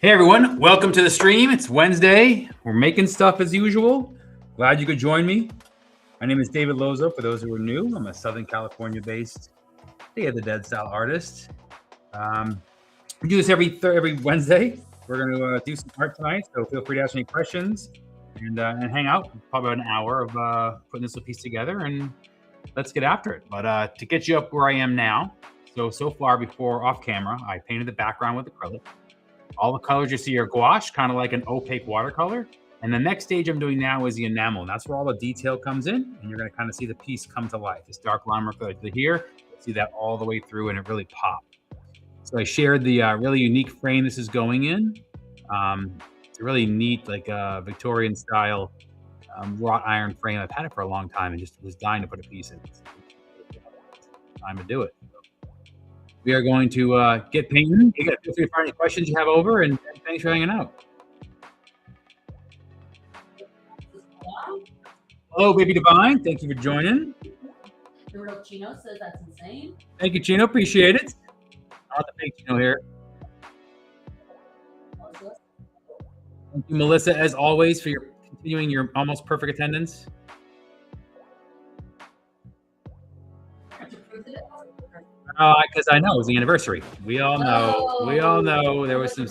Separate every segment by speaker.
Speaker 1: Hey everyone, welcome to the stream. It's Wednesday. We're making stuff as usual. Glad you could join me. My name is David Lozeau. For those who are new, I'm a Southern California-based Day of the Dead style artist. We do this every Wednesday. We're going to do some art tonight, so feel free to ask any questions and hang out. Probably about an hour of putting this piece together, and let's get after it. But to get you up where I am now, so far before off camera, I painted the background with acrylic. All the colors you see are gouache, kind of like an opaque watercolor. And the next stage I'm doing now is the enamel. And that's where all the detail comes in. And you're going to kind of see the piece come to life. This dark lime work that I did here, you'll see that all the way through and it really popped. So I shared the really unique frame this is going in. It's a really neat, like Victorian style wrought iron frame. I've had it for a long time and just was dying to put a piece in. It's time to do it. We are going to get painting. You got to feel free to find any questions you have over, and thanks for hanging out. Hello, Baby Divine. Thank you for joining.
Speaker 2: The real Chino says that's insane.
Speaker 1: Thank you, Chino. Appreciate it. I'll have to thank Chino here. Thank you, Melissa, as always, for continuing your almost perfect attendance. Because I know it was the anniversary. We all know. We all know there was some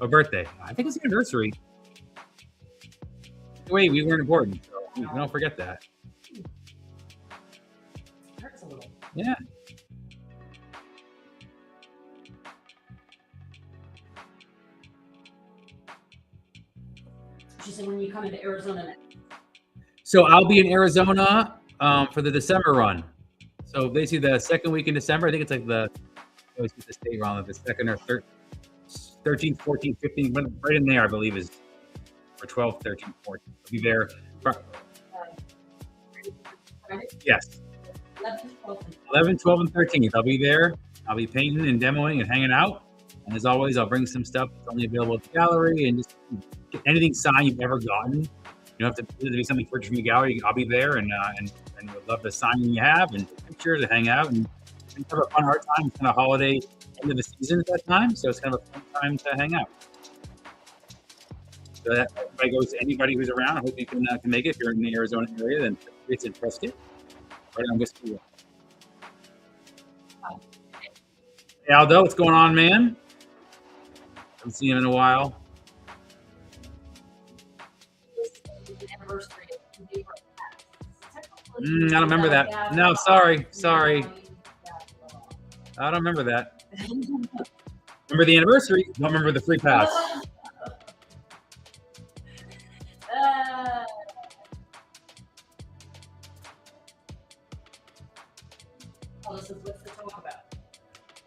Speaker 1: a birthday. I think it's the anniversary. Wait, we weren't important, so we don't forget that.
Speaker 2: Hurts a little.
Speaker 1: Yeah.
Speaker 2: She said when you come into Arizona next.
Speaker 1: So I'll be in Arizona for the December run. So basically the second week in December, I think it's like I always get the date wrong, like the second or 13th, 14th, 15th, right in there, I believe is for 12th, 13th, 14th. I'll be there. Yes. 11, 12, and 13th. I'll be there. I'll be painting and demoing and hanging out. And as always, I'll bring some stuff that's only available at the gallery and just anything signed you've ever gotten. You don't have to be something purchased from the gallery. I'll be there and would love the signing you have and pictures and hang out and have a fun art time. It's kind of holiday end of the season at that time, so it's kind of a fun time to hang out. So that everybody goes to anybody who's around. I hope you can make it. If you're in the Arizona area, then it's in Prescott, right on Whiskey. Hey Aldo, what's going on, man? Haven't seen him in a while. I don't remember that. No, sorry. I don't remember that. Remember the anniversary, don't remember the free pass.
Speaker 2: What's to talk about?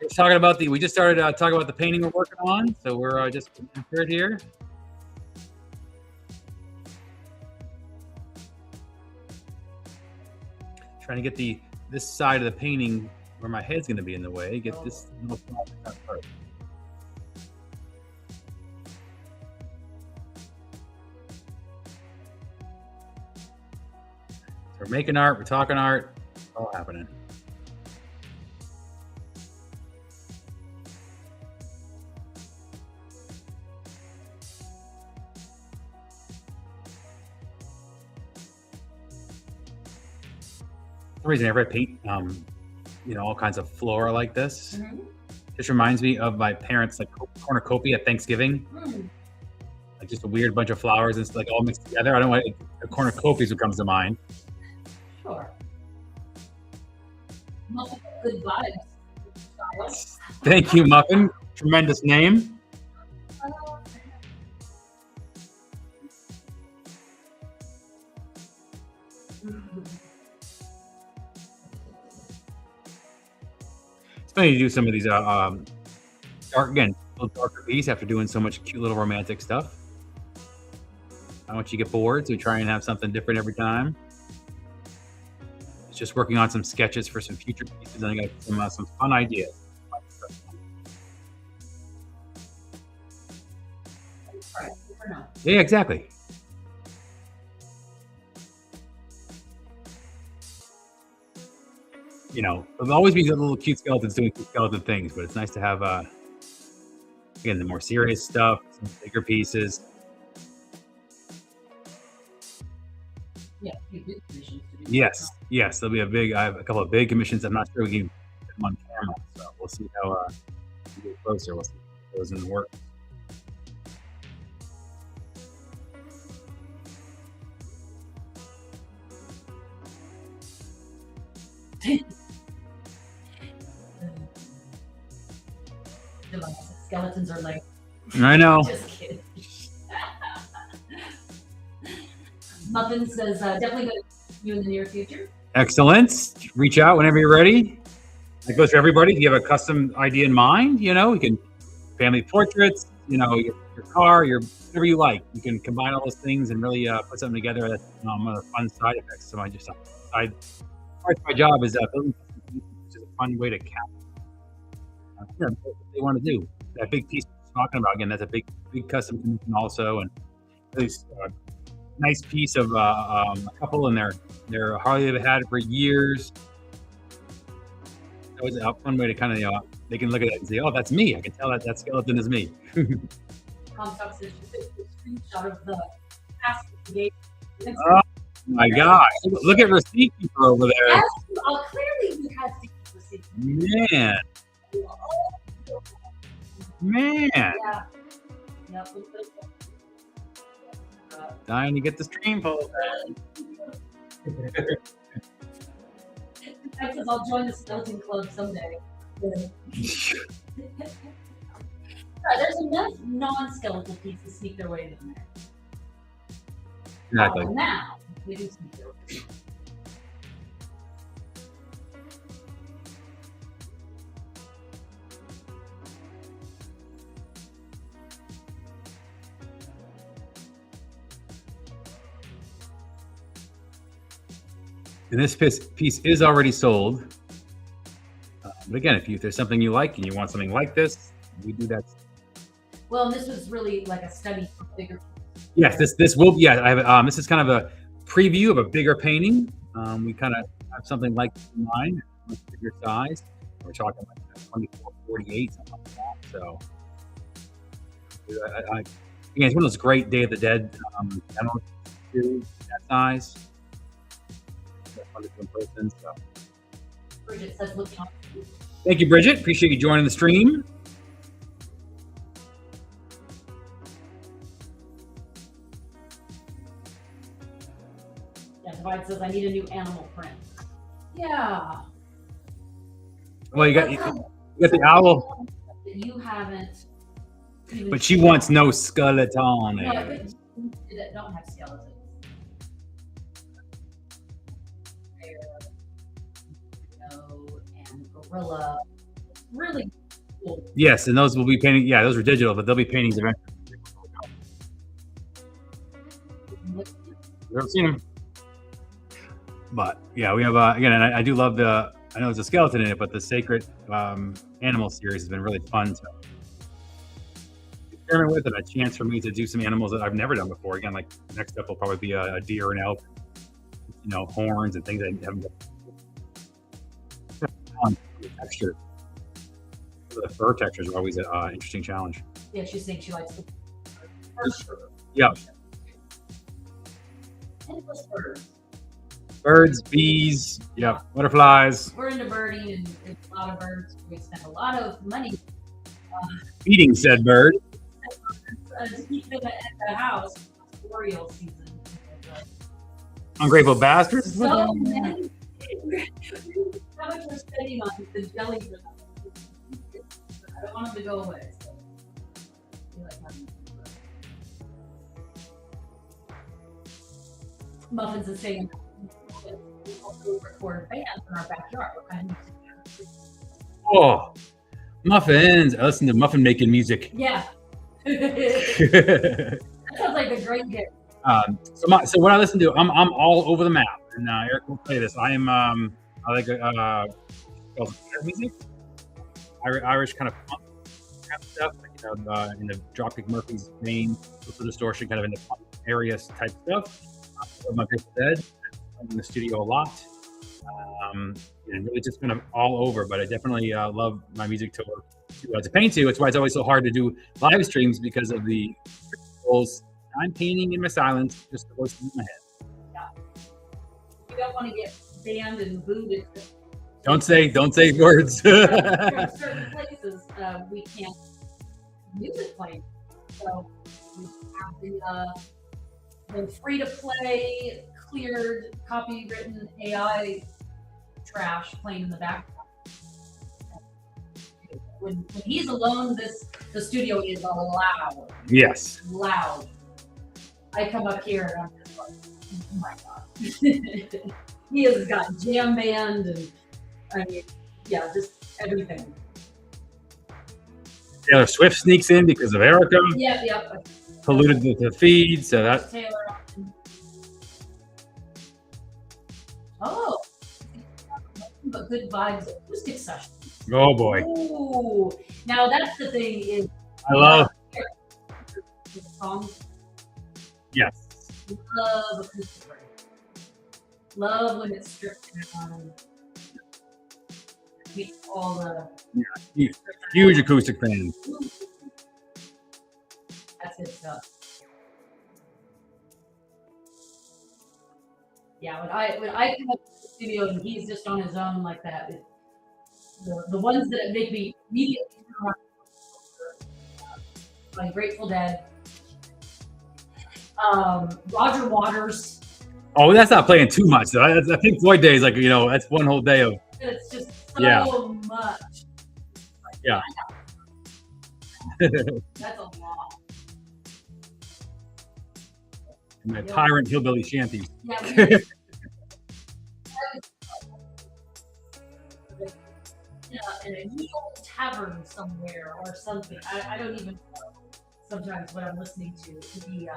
Speaker 1: We're talking about we just started talking about the painting we're working on, so we're just prepared here. Trying to get this side of the painting where my head's going to be in the way. Get this little part. So we're making art. We're talking art. It's all happening. For some reason, I paint, all kinds of flora like this. Mm-hmm. Just reminds me of my parents' like cornucopia at Thanksgiving. Mm. Like just a weird bunch of flowers and it's like all mixed together. I don't know what cornucopia is what comes to mind.
Speaker 2: Sure. Muffin, good vibes.
Speaker 1: Thank you, Muffin. Tremendous name. Funny to do some of these dark, again, a little darker piece after doing so much cute little romantic stuff. I don't want you to get bored, so we try and have something different every time. It's just working on some sketches for some future pieces, and I got some fun ideas. Yeah, exactly. There'll always be little cute skeletons doing cute skeleton things, but it's nice to have Again, the more serious stuff, some bigger pieces.
Speaker 2: Yeah, you did commissions to do.
Speaker 1: Yes, yes, there'll be I have a couple of big commissions. I'm not sure we can get them on camera, so we'll see how we get closer. We'll see if it goes in the work.
Speaker 2: Skeletons are like,
Speaker 1: I know.
Speaker 2: just kidding. Muffin says, definitely going to see you in the near future.
Speaker 1: Excellent. Reach out whenever you're ready. That goes for everybody. If you have a custom idea in mind, you can family portraits, your car, whatever you like. You can combine all those things and really put something together that's a fun side effect. So part of my job is building custom pieces, which is a fun way to capture what they want to do. That big piece we're talking about, again, that's a big custom commission also, and this nice piece of a couple and their Harley they've had for years. That was a fun way to kind of they can look at it and say, oh, that's me. I can tell that skeleton is me.
Speaker 2: Comstock says she took a screenshot of the past gave.
Speaker 1: Oh my gosh. Look at receipt keeper over there.
Speaker 2: Yes, clearly we had to keep receipt.
Speaker 1: Man.
Speaker 2: Yeah. Yep.
Speaker 1: Dying to get the stream pulled.
Speaker 2: I says I'll join the skeleton club someday. There's enough non-skeletal pieces to sneak their way in there.
Speaker 1: Exactly.
Speaker 2: Now we do sneak their way.
Speaker 1: And this piece is already sold. But again, if there's something you like and you want something like this, we do that.
Speaker 2: Well, and this was really like a study for bigger.
Speaker 1: Yes, this will be. Yeah, I have. This is kind of a preview of a bigger painting. We kind of have something like this in mind, much bigger size. We're talking like 24, 48, something like that. So, again, it's one of those great Day of the Dead animals that size. In person, so.
Speaker 2: Bridget says, "Look,
Speaker 1: thank you, Bridget. Appreciate you joining the stream."
Speaker 2: Yeah, Divide says, "I need a new animal print." Yeah.
Speaker 1: Well, you got the owl.
Speaker 2: You haven't.
Speaker 1: But she wants no skeleton.
Speaker 2: No, but you don't have skeletons. And gorilla, really cool.
Speaker 1: Yes, and those will be painting. Yeah, those are digital, but they'll be paintings eventually. Never seen them, but yeah, we have again. And I do love I know there's a skeleton in it, but the Sacred Animal series has been really fun to experiment with, and a chance for me to do some animals that I've never done before. Again, like next up will probably be a deer and elk, horns and things I haven't done. Texture. The fur textures are always an interesting challenge.
Speaker 2: Yeah, she's saying she likes the fur.
Speaker 1: Yeah.
Speaker 2: Endless birds.
Speaker 1: Birds, bees, yeah, butterflies.
Speaker 2: We're into birding and there's a lot of birds. We spend a lot of money
Speaker 1: feeding said bird.
Speaker 2: To keep them at the house. Boreal season.
Speaker 1: Ungrateful bastards.
Speaker 2: So many. How much we're spending on the jellyfish? I don't want them to go away. So. Muffins is saying we also record bands in our backyard.
Speaker 1: Oh, muffins! I listen to muffin making music.
Speaker 2: Yeah. That sounds like a great gift.
Speaker 1: So when I listen to, I'm all over the map. And Eric will play this. I like music, Irish kind of punk kind of stuff, like, in the Dropkick Murphys vein, with the distortion, kind of in the punk area type stuff. My Grateful Dead, I'm in the studio a lot. And really just kind of all over. But I definitely love my music to paint to. It's why it's always so hard to do live streams because of the rules. I'm painting in my silence, just the voice in my head.
Speaker 2: Yeah. You don't want to get banned and booted.
Speaker 1: Don't say words.
Speaker 2: Certain places we can't music playing. So we have the free to play, cleared, copywritten AI trash playing in the background. When he's alone, the studio is loud.
Speaker 1: Yes.
Speaker 2: Loud. I come up here and I'm just like, oh my god. He has got jam band and I mean, yeah, just everything.
Speaker 1: Taylor Swift sneaks in because of Erica.
Speaker 2: Yep.
Speaker 1: Polluted the feed, so that.
Speaker 2: Taylor. Oh, but good vibes acoustic session.
Speaker 1: Oh boy.
Speaker 2: Ooh, now that's the thing is.
Speaker 1: I love.
Speaker 2: The songs.
Speaker 1: Yes.
Speaker 2: Love acoustic work. Love when it's stripped down. Meets all the.
Speaker 1: Huge acoustic fan.
Speaker 2: That's good stuff. Yeah, when I come up to the studio and he's just on his own like that, the ones that make me immediately like Grateful Dead, Roger Waters.
Speaker 1: Oh, that's not playing too much though. I think Floyd Day is like that's one whole day of.
Speaker 2: It's just so much.
Speaker 1: Yeah.
Speaker 2: That's a lot.
Speaker 1: And my tyrant hillbilly shanties.
Speaker 2: Yeah. In a needle tavern somewhere or something. I don't even know sometimes what I'm listening to be.
Speaker 1: I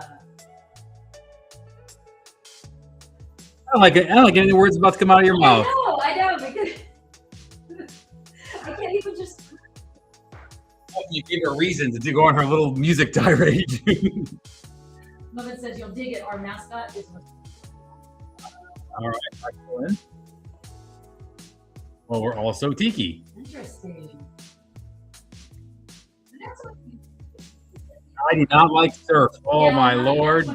Speaker 1: don't like it. I don't like any of the words about to come out of your mouth.
Speaker 2: I know, because I can't even just.
Speaker 1: You gave her a reason to go on her little music tirade.
Speaker 2: Logan says you'll dig it. Our mascot is.
Speaker 1: All right, excellent. Well, we're also Tiki.
Speaker 2: Interesting. That's what
Speaker 1: I do not like surf. Oh
Speaker 2: yeah,
Speaker 1: my lord.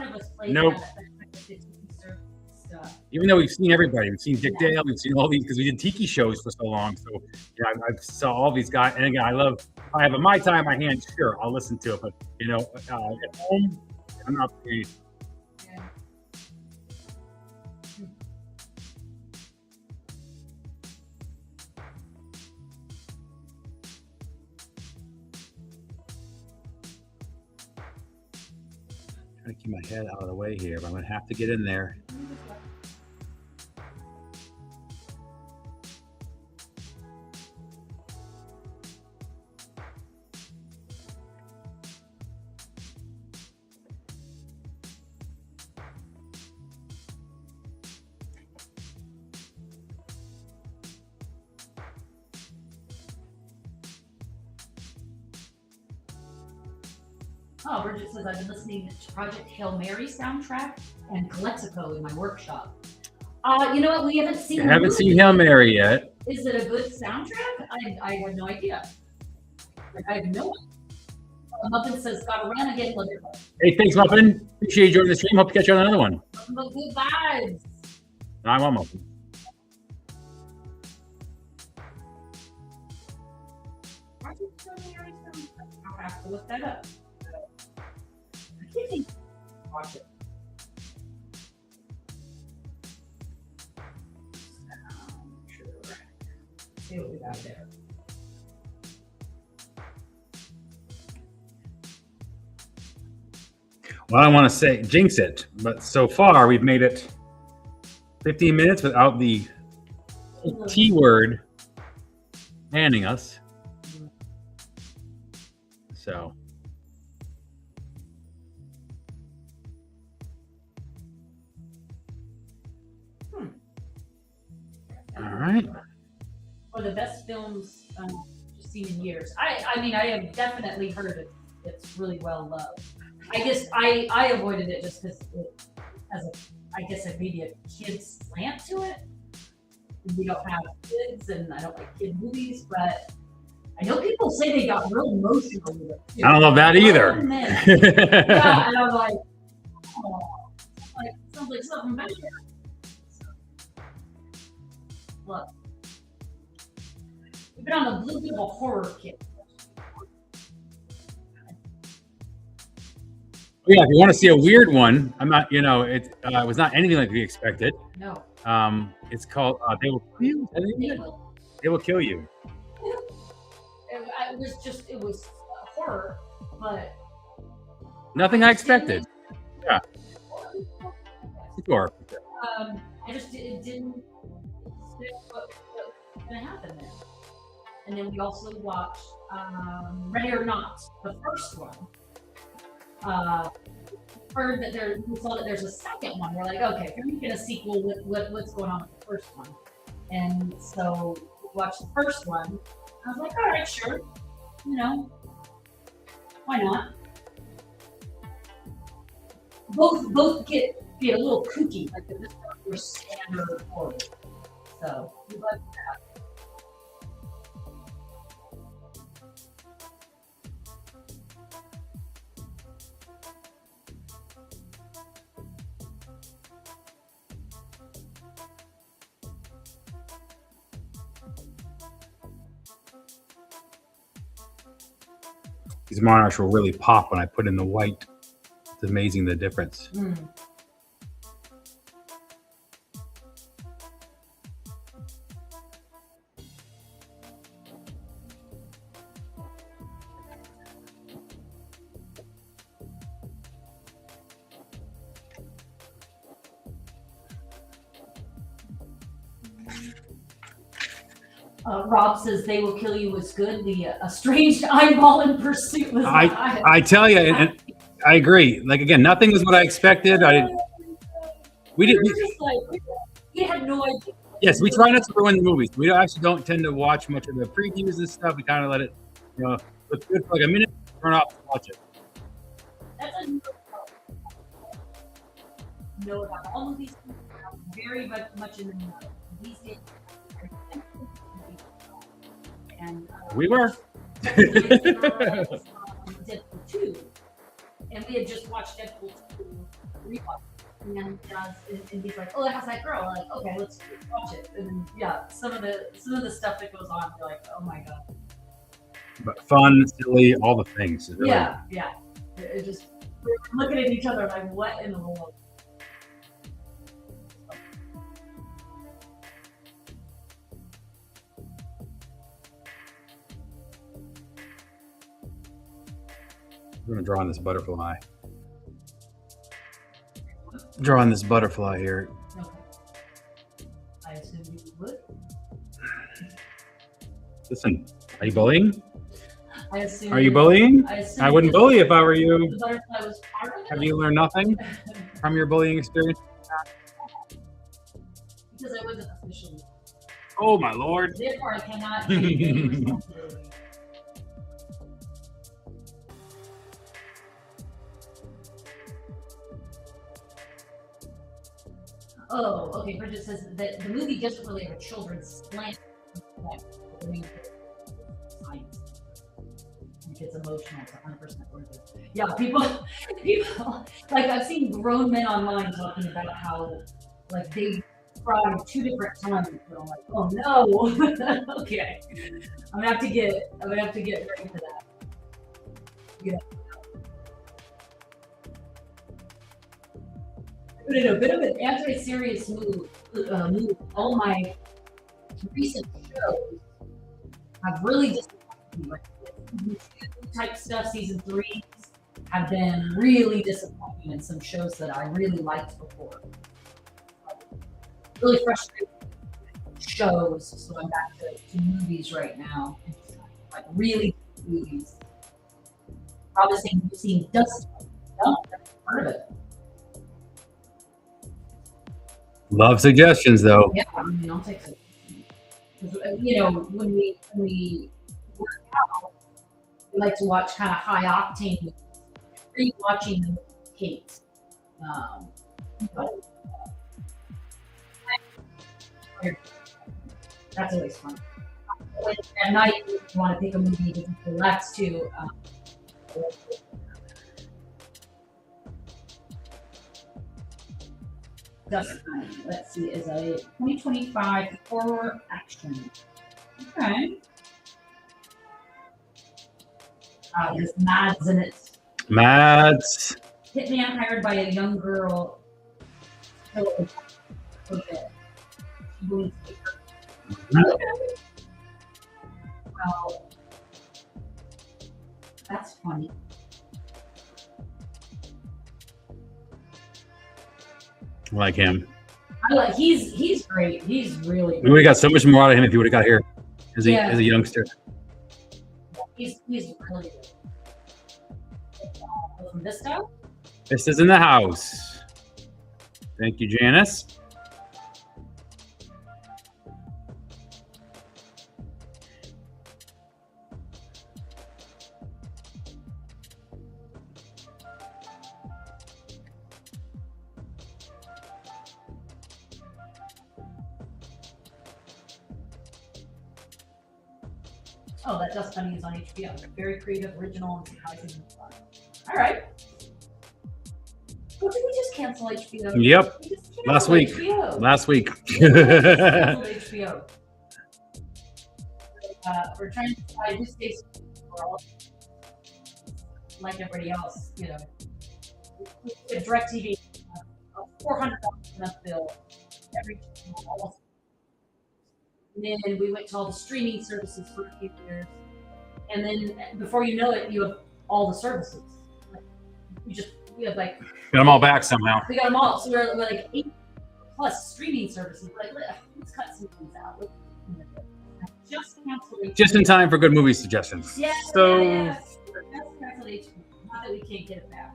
Speaker 1: Nope. Even though we've seen everybody, we've seen Dick Dale, we've seen all these because we did Tiki shows for so long. So yeah, I saw all these guys, and again, if I have a Mai Tai in my hand, sure, I'll listen to it. But at home, I'm not.
Speaker 2: Yeah.
Speaker 1: Trying to keep my head out of the way here, but I'm gonna have to get in there.
Speaker 2: Oh, Bridget says I've been listening to Project Hail Mary soundtrack and Calexico in my workshop. You know what? We haven't seen.
Speaker 1: I haven't seen Hail Mary yet.
Speaker 2: Is it a good soundtrack? I have no idea. I have no idea. Muffin says, got around again. Love your love.
Speaker 1: Hey, thanks, Muffin. Appreciate you joining the stream. Hope to catch you on another one.
Speaker 2: Good vibes.
Speaker 1: I want Muffin.
Speaker 2: Project Hail Mary soundtrack. I'll have to look that up. I can't think. Watch it. Sure. See what we got there.
Speaker 1: Well, I don't want to say jinx it, but so far we've made it 15 minutes without the T word banning us. So. All right.
Speaker 2: One of the best films I've seen in years. I mean, I have definitely heard it. It's really well loved. I guess I avoided it just because it has maybe a kid slant to it. we don't have kids, and I don't like kid movies, but I know people say they got real emotional with it.
Speaker 1: I don't love that either.
Speaker 2: Yeah, and I'm like, oh, like sounds like something better. Look, we've been on a little bit of a horror kick.
Speaker 1: Yeah, if you want to see a weird one, I'm not. It was not anything like we expected.
Speaker 2: No.
Speaker 1: It's called They Will Kill You. They Will Kill You.
Speaker 2: It was horror, but
Speaker 1: nothing I expected. Yeah. Sure.
Speaker 2: I just it didn't expect what was going to happen there. And then we also watched Ready or Not, the first one. Heard that we saw that there's a second one. We're like, okay, if you're making a sequel, what's going on with the first one? And so we watched the first one. I was like, all right, sure. Why not? Both get a little kooky, like this your standard horror. So we like that.
Speaker 1: These monarchs will really pop when I put in the white. It's amazing the difference.
Speaker 2: Rob says They Will Kill You was good. The Estranged Eyeball in Pursuit was
Speaker 1: I tell you, and I agree. Like, again, nothing was what I expected. We
Speaker 2: had no idea.
Speaker 1: Yes, we try not to ruin the movies. We actually don't tend to watch much of the previews and stuff. We kind of let it, look good for like a minute, turn off and watch it.
Speaker 2: That's a no about all of these things are very much in the know. These days, and
Speaker 1: we were.
Speaker 2: Deadpool 2, and we had just watched Deadpool 2 rewatch. And he's like, "Oh, that has that girl." We're like, "Okay, let's watch it." And then, yeah, some of the stuff that goes on, you're like, "Oh my god!"
Speaker 1: But fun, silly, all the things. Really...
Speaker 2: Yeah. It just we're looking at each other like, "What in the world?"
Speaker 1: I'm gonna draw on this butterfly. Drawing this butterfly here.
Speaker 2: Okay. I assume you would.
Speaker 1: Listen, are you bullying?
Speaker 2: I assume.
Speaker 1: Are you bullying? I wouldn't bully if I were you.
Speaker 2: The butterfly was part of it.
Speaker 1: Have you learned nothing from your bullying experience?
Speaker 2: Because I wasn't officially.
Speaker 1: Oh my lord!
Speaker 2: Therefore, I cannot take any responsibility. Oh, okay. Bridget says that the movie doesn't really have a children's slant. I mean, science. It gets emotional. It's 100% worth it. Yeah, people, like I've seen grown men online talking about how, like, they cried 2 different times. And I'm like, oh no. Okay, I'm gonna have to get ready for that. Yeah. But in a bit of an anti-serious move, all my recent shows have really disappointed me. Like, season 2 type stuff, season 3 have been really disappointing in some shows that I really liked before. Really frustrating shows, so I'm back to movies right now. Like really good movies. Probably saying you've seen Dust. No, I've never heard of it.
Speaker 1: Love suggestions, though.
Speaker 2: Yeah, I mean, I'll take it. When we work out, we like to watch kind of high octane. Rewatching them with Kate. That's always fun. At night, you want to pick a movie to relax to. Dust Bunny, let's see, is a 2025 horror action. Okay. There's Mads in it.
Speaker 1: Mads.
Speaker 2: Hitman hired by a young girl. Okay. She believes well, that's funny.
Speaker 1: I like him.
Speaker 2: He's great. He's really
Speaker 1: We would have got so much more out of him if he would have got here as a youngster.
Speaker 2: He's really good. From Vista?
Speaker 1: This is in the house. Thank you, Janice.
Speaker 2: Oh, that Dust Bunny is on HBO. Very creative, original, and surprisingly fun. All right. Oh, did we just cancel HBO?
Speaker 1: Yep.
Speaker 2: We just canceled
Speaker 1: Last week.
Speaker 2: HBO.
Speaker 1: Last week.
Speaker 2: Canceled HBO. We're trying to decide who stays world. Like everybody else, you know. DirecTV, a $400 a month bill every almost. And then we went to all the streaming services for a few years. And then before you know it, you have all the services. Like, we have like...
Speaker 1: Got them all back somehow.
Speaker 2: We got them all. So we're like 8 plus streaming services. We're like, let's cut some things out. Just canceled.
Speaker 1: Just in time for good movie suggestions.
Speaker 2: Yeah.
Speaker 1: So...
Speaker 2: Yeah. Just canceled HBO. Not that we can't get it back.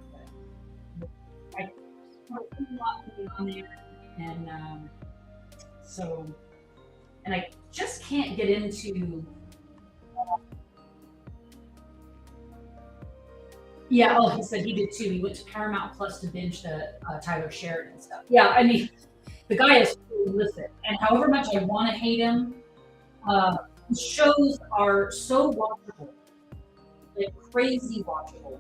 Speaker 2: But I put a lot on there. And so... And I just can't get into. Yeah, oh, he said he did too. He went to Paramount Plus to binge the Tyler Sheridan stuff. Yeah, I mean, the guy is illicit, and however much I want to hate him, his shows are so watchable, like crazy watchable.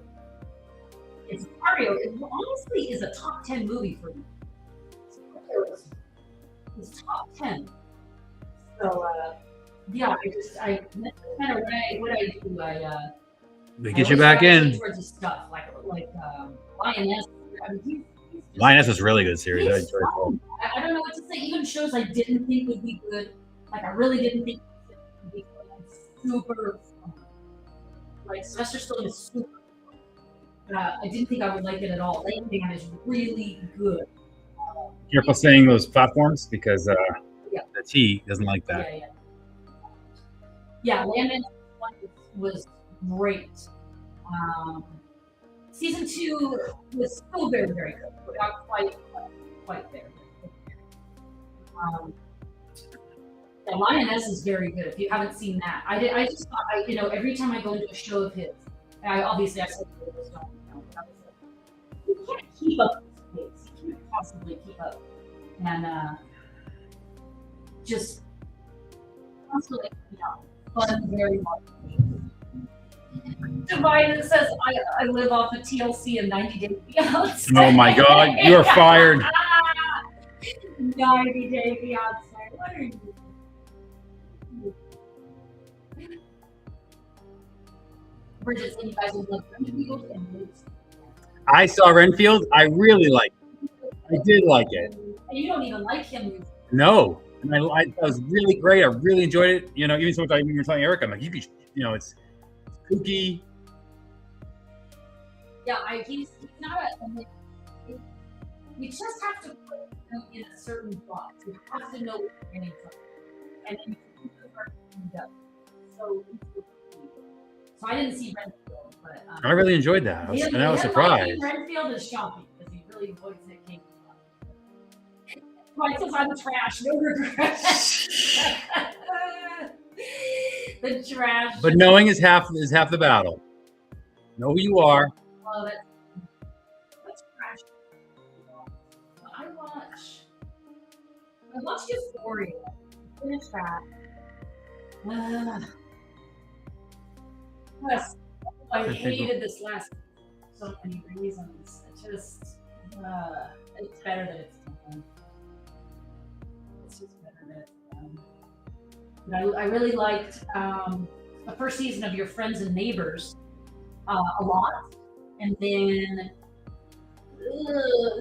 Speaker 2: It's Mario. It honestly is a top 10 movie for me. It's top 10. So yeah, I no matter what I do,
Speaker 1: they get you back in.
Speaker 2: Towards the stuff like Lioness. I mean, he's
Speaker 1: Lioness is really good series.
Speaker 2: He's I don't know what to say. Even shows I didn't think would be good, like I really didn't think would be good. Super fun. Like Sylvester Stallone is super fun. I didn't think I would like it at all. Landman is really good.
Speaker 1: Careful saying those platforms because the T doesn't like that.
Speaker 2: Yeah, Landman was great. Season 2 was still very, very good, but not quite there. The Lioness is very good. If you haven't seen that, I just thought, every time I go into a show of his, I said this don't know, but I was like, you can't keep up with this pace. You can't possibly keep up, and just constantly, fun, very much. Divine says, I live off of TLC and 90 Day Fiance.
Speaker 1: Oh my God, you are fired.
Speaker 2: 90 Day Fiance. What are you? Bridget said you guys would love Renfield and Luke's.
Speaker 1: I saw Renfield. I really liked it. I did like it.
Speaker 2: And you don't even like him.
Speaker 1: No. And I thought it was really great. I really enjoyed it. Even so much when you were telling Eric, I'm like, it's kooky.
Speaker 2: Yeah, he's not you just have to put him in a certain box. You have to know what you're getting from him. And then you can start to up. So I didn't see Renfield, but
Speaker 1: I really enjoyed that. I was surprised.
Speaker 2: Renfield is shocking because he really avoids it. Right, says I'm trash, no regrets. The trash.
Speaker 1: But knowing is half the battle. Know who you are.
Speaker 2: Oh, that's trash. I watched Euphoria. Finish that. Uh, yes, I
Speaker 1: I think
Speaker 2: hated this last for so many reasons. It's better that it's done. It's just better that it's done. But I really liked the first season of Your Friends and Neighbors a lot, and then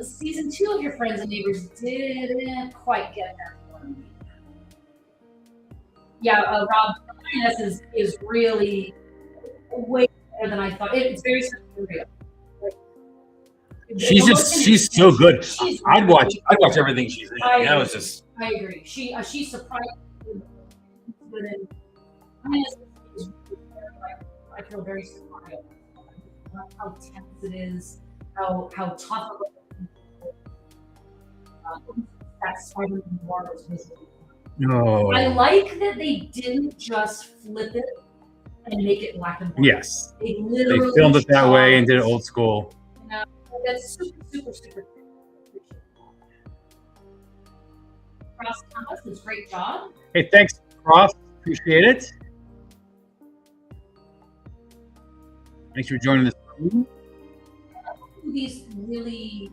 Speaker 2: season 2 of Your Friends and Neighbors didn't quite get there for me. Yeah, Rob is really way better than I thought. It's very superior. Like,
Speaker 1: She's so good.
Speaker 2: She's
Speaker 1: I'd
Speaker 2: really
Speaker 1: watch everything she's in.
Speaker 2: I
Speaker 1: That was
Speaker 2: agree.
Speaker 1: just
Speaker 2: I agree. She's surprised. But then, I feel very surprised. How tense it is. How tough of that Spider-Man war was visible.
Speaker 1: no.
Speaker 2: I like that they didn't just flip it and make it black and white.
Speaker 1: Yes,
Speaker 2: They
Speaker 1: they
Speaker 2: literally
Speaker 1: filmed it that way and
Speaker 2: shot
Speaker 1: did it old school.
Speaker 2: You know, that's super. Cross Thomas, great job.
Speaker 1: Hey, thanks, Cross. Appreciate it. Thanks for joining this.
Speaker 2: Movies really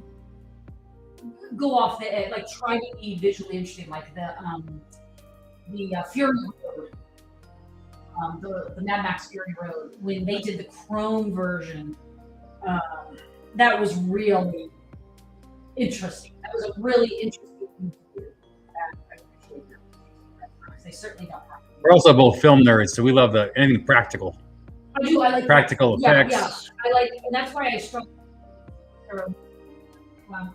Speaker 2: go off the edge, like try to be visually interesting, like the Fury Road, the Mad Max Fury Road. When they did the Chrome version, that was really interesting. That was a really interesting thing to do. I appreciate that. They certainly don't have to.
Speaker 1: We're also both film nerds, so we love anything practical.
Speaker 2: I do. I like
Speaker 1: Practical effects.
Speaker 2: Yeah, I like, and that's why I struggle.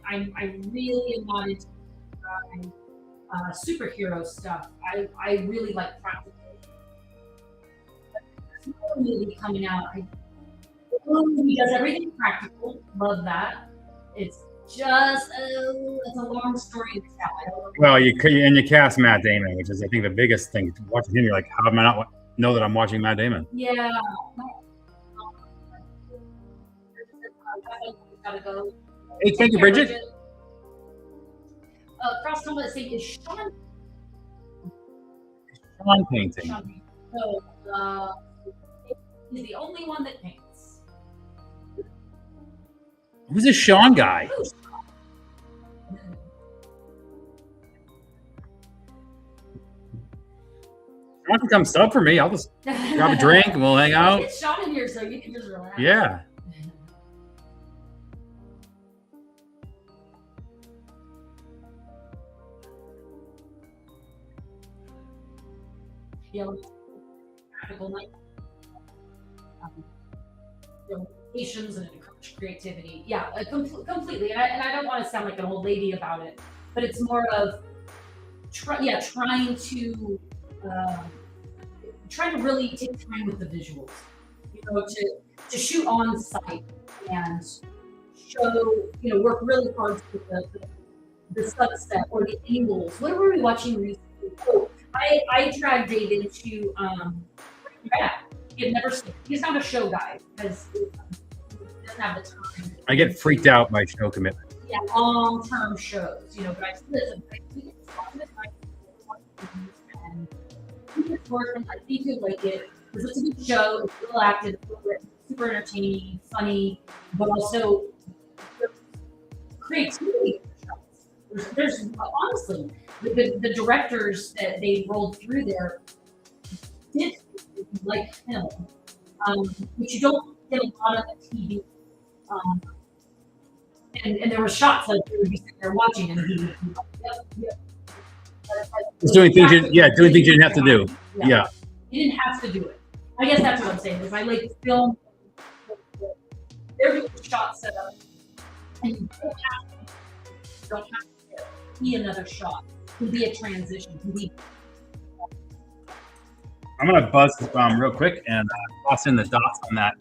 Speaker 2: I really am not into superhero stuff. I really like practical. There's no movie coming out. He does everything practical. Love that. It's just it's a long story to tell.
Speaker 1: Well, you cast Matt Damon, which is I think the biggest thing. Watching him, you're like, how am I not know that I'm watching Matt Damon?
Speaker 2: Yeah. Gotta go.
Speaker 1: Hey, thank you, Bridget.
Speaker 2: Cross Thomas is saying is Sean
Speaker 1: painting.
Speaker 2: So he's the only one that paints.
Speaker 1: Who's this Sean guy? Sean can come sub for me. I'll just grab a drink and we'll hang out.
Speaker 2: It's Sean in here, so you can just relax.
Speaker 1: Yeah.
Speaker 2: Practical night. Patience and encourage creativity. Yeah, completely. And I don't want to sound like an old lady about it, but it's more of trying to really take time with the visuals. You know, to shoot on site and show, work really hard with the sunset or the angles. What were we watching recently? Oh, I dragged Dave into he's not a show guy because he doesn't have the time.
Speaker 1: I get freaked out by show commitment.
Speaker 2: Yeah, long-term shows, but I think you'd like it because it's a good show. It's well acted, super entertaining, funny, but also creativity. There's honestly the directors that they rolled through there did like him, which you don't get a lot of TV. And there were shots like you would be sitting there watching, and he would be like, yep.
Speaker 1: Just doing things you didn't have to do. Yeah.
Speaker 2: You didn't have to do it. I guess that's what I'm saying. Is I like to film. They're doing shot setup, and you don't have to be another shot. It can be a transition.
Speaker 1: I'm gonna buzz real quick and toss in the dots on that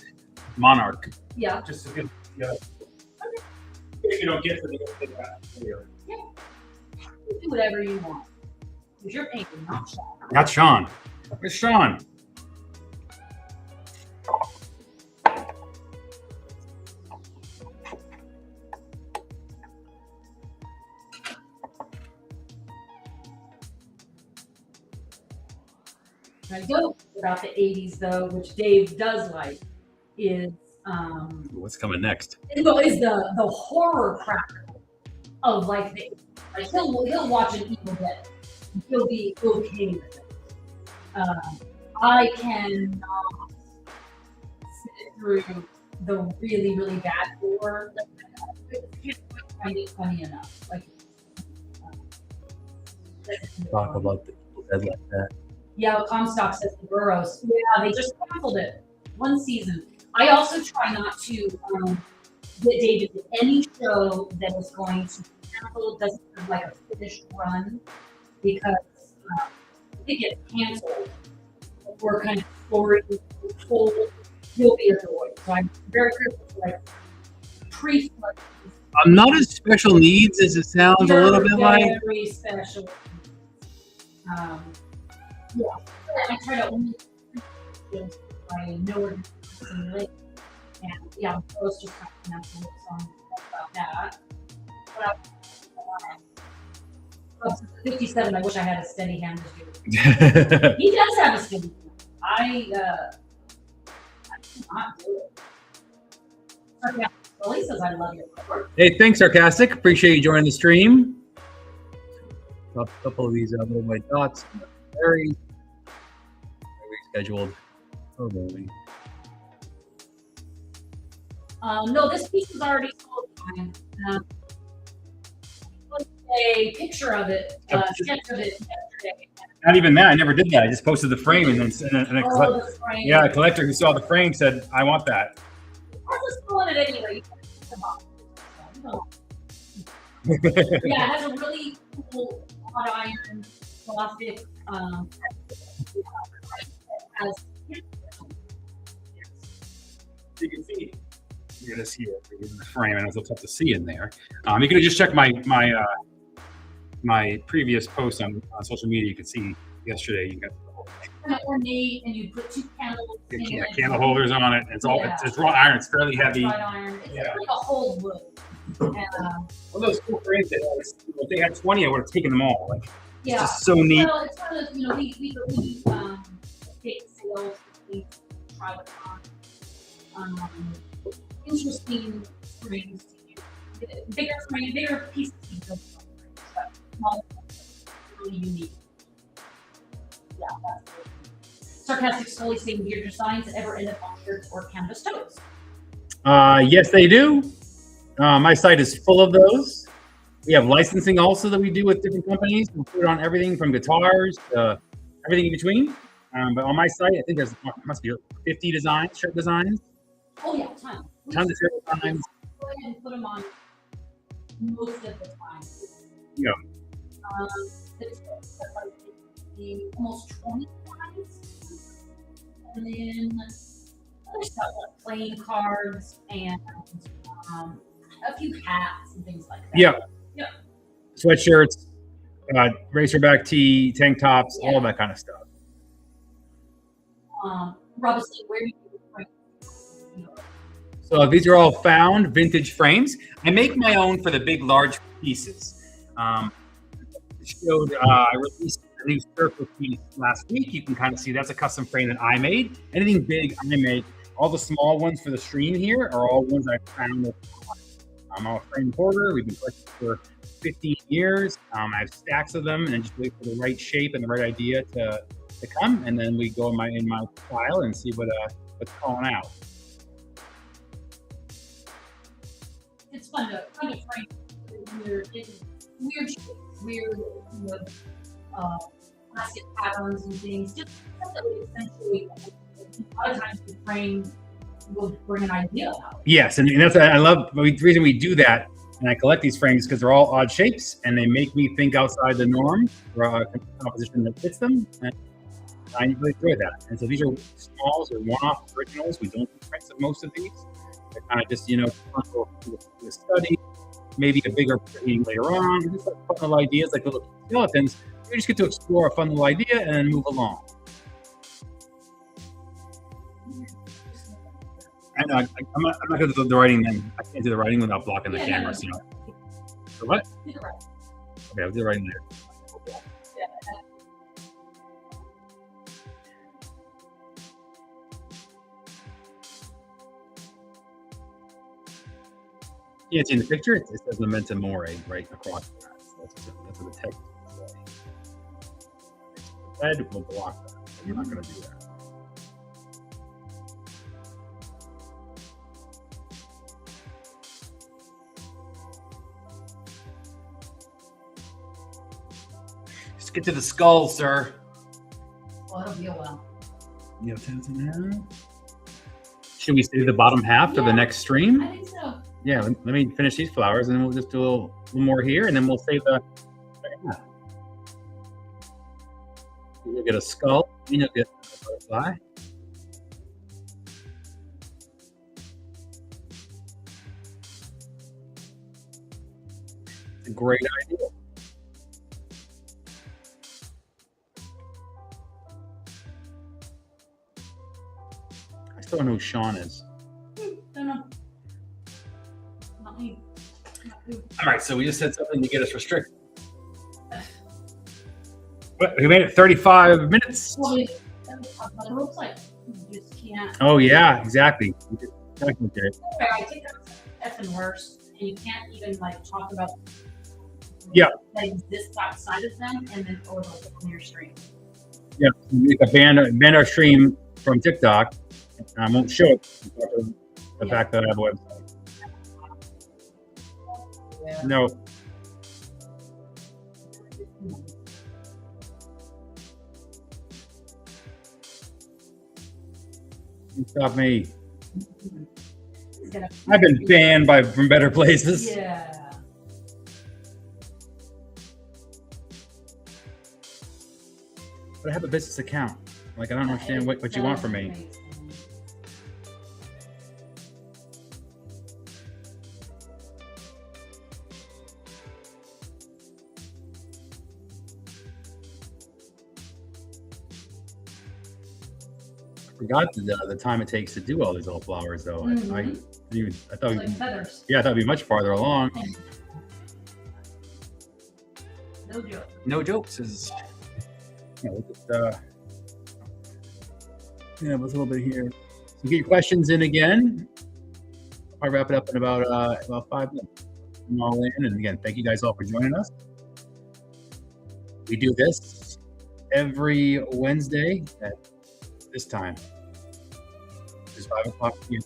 Speaker 1: monarch.
Speaker 2: Yeah.
Speaker 1: Just to get if you don't get to the video.
Speaker 2: Yeah. You do whatever you want. Because you're painting, not Sean.
Speaker 1: Not Sean. Where's Sean?
Speaker 2: I don't about the 80s though, which Dave does like, is
Speaker 1: What's coming next?
Speaker 2: is the horror practical of like the like he'll watch an Evil Dead and he'll be okay with it. I cannot sit through the really, really bad gore. I can't find it funny enough. Like
Speaker 1: Talk about the dead like that.
Speaker 2: yeah, Comstock says the Burrows. Yeah, they just canceled it one season. I also try not to get David to any show that is going to be canceled doesn't have like a finished run because if it gets canceled or kind of story told, he'll be annoyed. So I'm very careful to like pre-flood.
Speaker 1: I'm not as special needs as it sounds a little bit like.
Speaker 2: Very special. Yeah, I try to only I know where to link. And yeah, I'm supposed to kind of cancel it, so I'm about that. But up to 57, I wish I had a steady hand to do. He does have a steady hand. I cannot do it. Well, he says I love your work.
Speaker 1: Hey, thanks, Sarcastic. Appreciate you joining the stream. A couple of these little white dots. Very scheduled. Oh, boy.
Speaker 2: No, this piece was already sold. A picture of it, sketch of it yesterday.
Speaker 1: Not even that. I never did that. I just posted the frame, and then
Speaker 2: The frame.
Speaker 1: yeah, a collector who saw the frame said, "I want that."
Speaker 2: I was pulling it anyway. Yeah, it has a really cool hot iron Gothic. Has
Speaker 1: You can see. You're gonna see it in the frame, and it's a little tough to see in there. You can just check my previous post on social media. You can see yesterday. You got
Speaker 2: kind of ornate, and you put two candles.
Speaker 1: yeah, candle holders on it. It's all it's wrought iron. It's fairly heavy.
Speaker 2: Wrought iron. It's like a whole wood. And,
Speaker 1: one of those cool frames that if they had 20, I would have taken them all. Like,
Speaker 2: yeah,
Speaker 1: it's just so neat.
Speaker 2: Well, it's one of those, we take sales, we try to find interesting frames to use. Bigger pieces to use, but smaller, really unique. Yeah, that's good. Sarcastic Scully saying weird designs ever end up on shirts or canvas totes.
Speaker 1: Yes, they do. My site is full of those. We have licensing also that we do with different companies. We put it on everything from guitars to everything in between. But on my site, I think there's must be 50 designs, shirt designs.
Speaker 2: Oh yeah, tons.
Speaker 1: Tons of shirt designs.
Speaker 2: Go ahead and put them on most of the time.
Speaker 1: Yeah.
Speaker 2: It's like almost 20 times. And then other stuff like playing cards and a few hats and things like that.
Speaker 1: Yeah.
Speaker 2: Yeah.
Speaker 1: Sweatshirts, racerback tee, tank tops, all of that kind of stuff.
Speaker 2: Robinson, where do you
Speaker 1: So these are all found vintage frames. I make my own for the big, large pieces. I released a new circle piece last week. You can kind of see that's a custom frame that I made. Anything big, I make. All the small ones for the stream here are all ones I found. I'm a frame hoarder. We've been collecting for 15 years. I have stacks of them, and just wait for the right shape and the right idea to come, and then we go in my file and see what's calling out.
Speaker 2: It's fun to frame weird shapes, weird plastic patterns and things. Just essentially, a lot of times the frame will bring an idea out.
Speaker 1: Yes, and that's I love the reason we do that. And I collect these frames because they're all odd shapes, and they make me think outside the norm for a composition that fits them. And I really enjoy that. And so these are smalls or one-off originals. We don't do prints of most of these. They're kind of just, for the study, maybe a bigger printing later on. Just like fun little ideas, like little skeletons. You just get to explore a fun little idea and then move along. I know, I'm not going to do the writing then. I can't do the writing without blocking the camera. So, so what?
Speaker 2: Do the right.
Speaker 1: Okay, I'll do the writing later. can't see in the picture. It says Memento Mori right across that. So that's what the text is. The head will block that. So we're not going to do that. Just get to the skull, sir.
Speaker 2: Well, it'll be a while.
Speaker 1: You have 10 now. Should we save the bottom half for the next stream?
Speaker 2: I think so.
Speaker 1: Yeah, let me finish these flowers and then we'll just do a little more here and then we'll save the second half. You'll get a skull and you'll get a butterfly. It's a great idea. I still don't know who Sean is.
Speaker 2: Don't know. Not me.
Speaker 1: All right, so we just said something to get us restricted. But we made it 35 minutes.
Speaker 2: Well, that's what it looks like. You just can't.
Speaker 1: Oh yeah, exactly.
Speaker 2: I think that's effing worse. And you can't even like talk about that exists outside of them and then overlook on your stream.
Speaker 1: Yeah, we can ban our stream from TikTok. I won't show it the fact that I have a website.
Speaker 2: Yeah.
Speaker 1: No. Stop me. I've been banned from better places.
Speaker 2: Yeah.
Speaker 1: But I have a business account. Like, I don't understand what you want from me. I forgot the time it takes to do all these little flowers, though. I thought
Speaker 2: Like feathers.
Speaker 1: I thought we'd be much farther along.
Speaker 2: No joke.
Speaker 1: No jokes is. We'll just a little bit here. So get your questions in again. I'll wrap it up in about 5 minutes. I'm all in, and again, thank you guys all for joining us. We do this every Wednesday at this time. It's 5 o'clock here.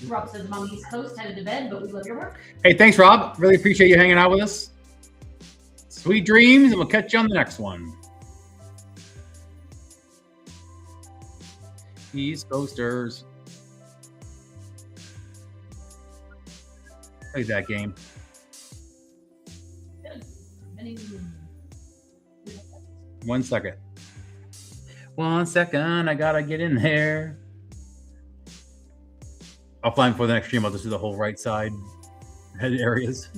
Speaker 2: Rob says I'm on the East Coast, headed to bed, but we love your work.
Speaker 1: Hey, thanks, Rob. Really appreciate you hanging out with us. Sweet dreams, and we'll catch you on the next one. East Coasters. Play that game.
Speaker 2: Good.
Speaker 1: 1 second. 1 second. I gotta get in there. Offline for the next stream, I'll just do the whole right side head areas.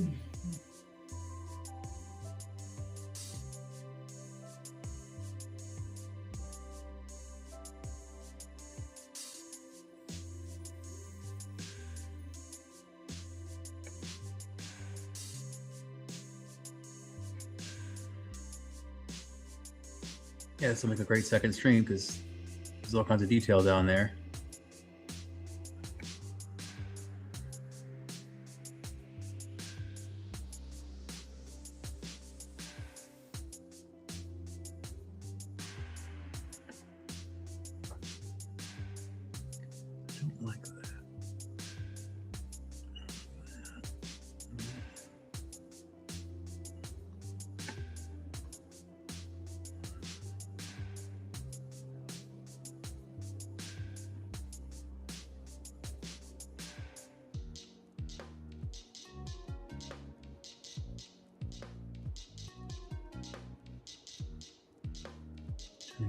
Speaker 1: Yeah, this will make a great second stream because there's all kinds of detail down there.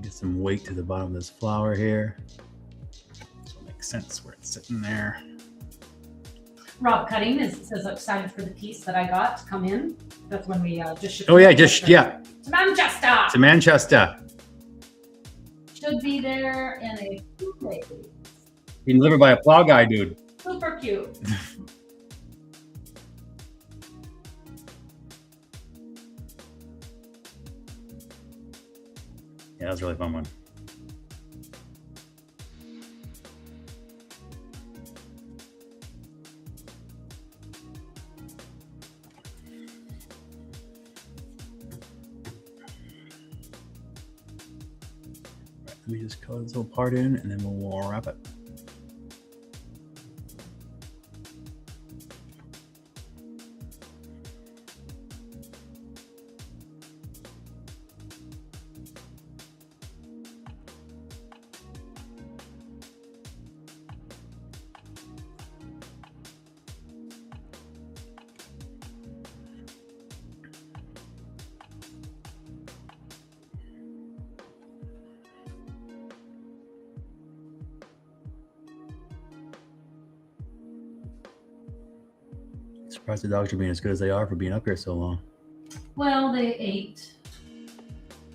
Speaker 1: Get some weight to the bottom of this flower here. So it makes sense where it's sitting there.
Speaker 2: Rob Cutting says excited for the piece that I got to come in. That's when we just shipped.
Speaker 1: Oh yeah,
Speaker 2: to Manchester.
Speaker 1: To Manchester.
Speaker 2: Should be there in a few days.
Speaker 1: Being delivered by a plow guy, dude.
Speaker 2: Super cute.
Speaker 1: Yeah, that was a really fun one. Let me just color this little part in, and then we'll wrap it. Surprised the dogs are being as good as they are for being up here so long.
Speaker 2: Well, they ate.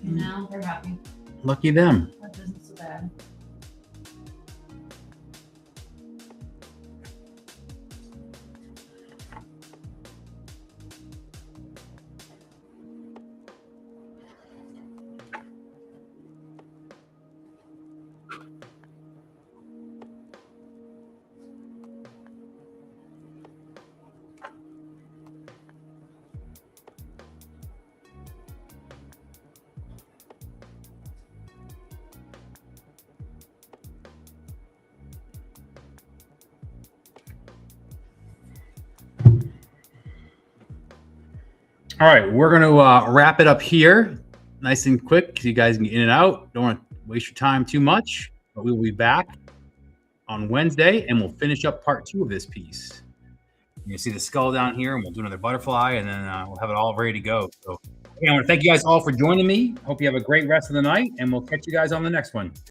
Speaker 2: And now they're happy.
Speaker 1: Lucky them.
Speaker 2: That isn't so bad.
Speaker 1: All right, we're going to wrap it up here nice and quick because you guys can get in and out. Don't want to waste your time too much, but we will be back on Wednesday and we'll finish up part 2 of this piece. You see the skull down here, and we'll do another butterfly, and then we'll have it all ready to go. So I want to thank you guys all for joining me. Hope you have a great rest of the night, and we'll catch you guys on the next one.